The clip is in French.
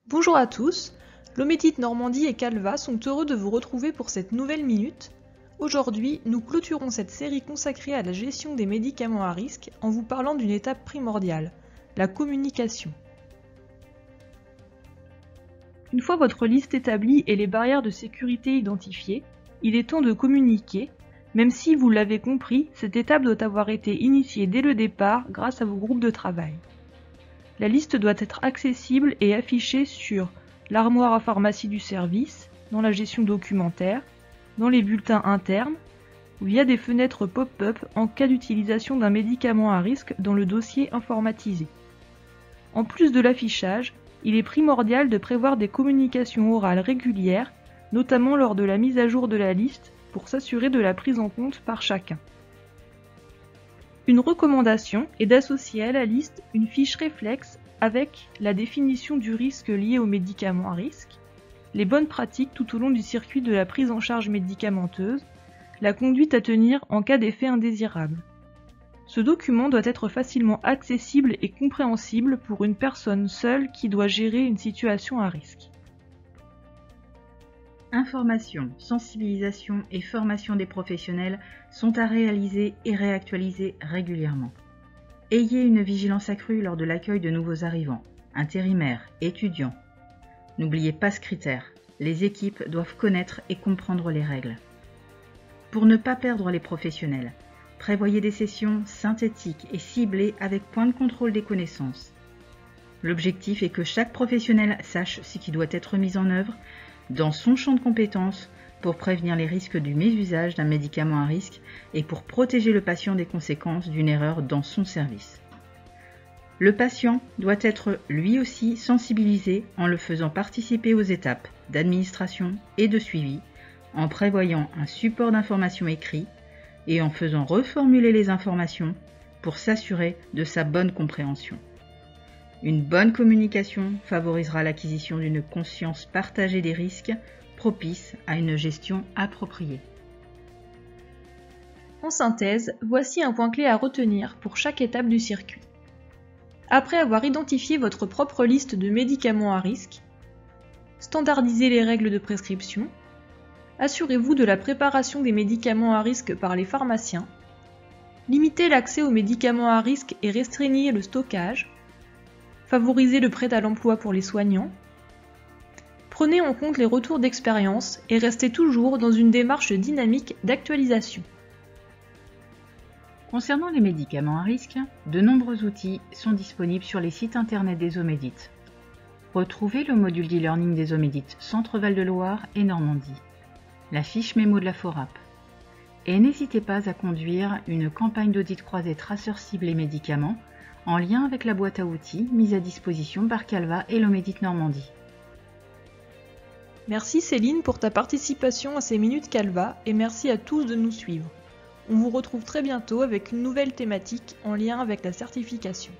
Bonjour à tous, l'Omedit Normandie et Calva sont heureux de vous retrouver pour cette nouvelle minute. Aujourd'hui, nous clôturons cette série consacrée à la gestion des médicaments à risque en vous parlant d'une étape primordiale, la communication. Une fois votre liste établie et les barrières de sécurité identifiées, il est temps de communiquer, même si, vous l'avez compris, cette étape doit avoir été initiée dès le départ grâce à vos groupes de travail. La liste doit être accessible et affichée sur l'armoire à pharmacie du service, dans la gestion documentaire, dans les bulletins internes, ou via des fenêtres pop-up en cas d'utilisation d'un médicament à risque dans le dossier informatisé. En plus de l'affichage, il est primordial de prévoir des communications orales régulières, notamment lors de la mise à jour de la liste, pour s'assurer de la prise en compte par chacun. Une recommandation est d'associer à la liste une fiche réflexe avec la définition du risque lié aux médicaments à risque, les bonnes pratiques tout au long du circuit de la prise en charge médicamenteuse, la conduite à tenir en cas d'effet indésirable. Ce document doit être facilement accessible et compréhensible pour une personne seule qui doit gérer une situation à risque. Information, sensibilisation et formation des professionnels sont à réaliser et réactualiser régulièrement. Ayez une vigilance accrue lors de l'accueil de nouveaux arrivants, intérimaires, étudiants. N'oubliez pas ce critère, les équipes doivent connaître et comprendre les règles. Pour ne pas perdre les professionnels, prévoyez des sessions synthétiques et ciblées avec point de contrôle des connaissances. L'objectif est que chaque professionnel sache ce qui doit être mis en œuvre dans son champ de compétences pour prévenir les risques du mésusage d'un médicament à risque et pour protéger le patient des conséquences d'une erreur dans son service. Le patient doit être lui aussi sensibilisé en le faisant participer aux étapes d'administration et de suivi, en prévoyant un support d'information écrit et en faisant reformuler les informations pour s'assurer de sa bonne compréhension. Une bonne communication favorisera l'acquisition d'une conscience partagée des risques, propice à une gestion appropriée. En synthèse, voici un point clé à retenir pour chaque étape du circuit. Après avoir identifié votre propre liste de médicaments à risque, standardisez les règles de prescription, assurez-vous de la préparation des médicaments à risque par les pharmaciens, limitez l'accès aux médicaments à risque et restreignez le stockage, favorisez le prêt à l'emploi pour les soignants, prenez en compte les retours d'expérience et restez toujours dans une démarche dynamique d'actualisation. Concernant les médicaments à risque, de nombreux outils sont disponibles sur les sites internet des Omedit. Retrouvez le module d'e-learning des Omedit Centre-Val de Loire et Normandie, la fiche mémo de la FORAP. Et n'hésitez pas à conduire une campagne d'audit croisé traceurs ciblés médicaments en lien avec la boîte à outils mise à disposition par Calva et l'Omedit Normandie. Merci Céline pour ta participation à ces minutes Calva et merci à tous de nous suivre. On vous retrouve très bientôt avec une nouvelle thématique en lien avec la certification.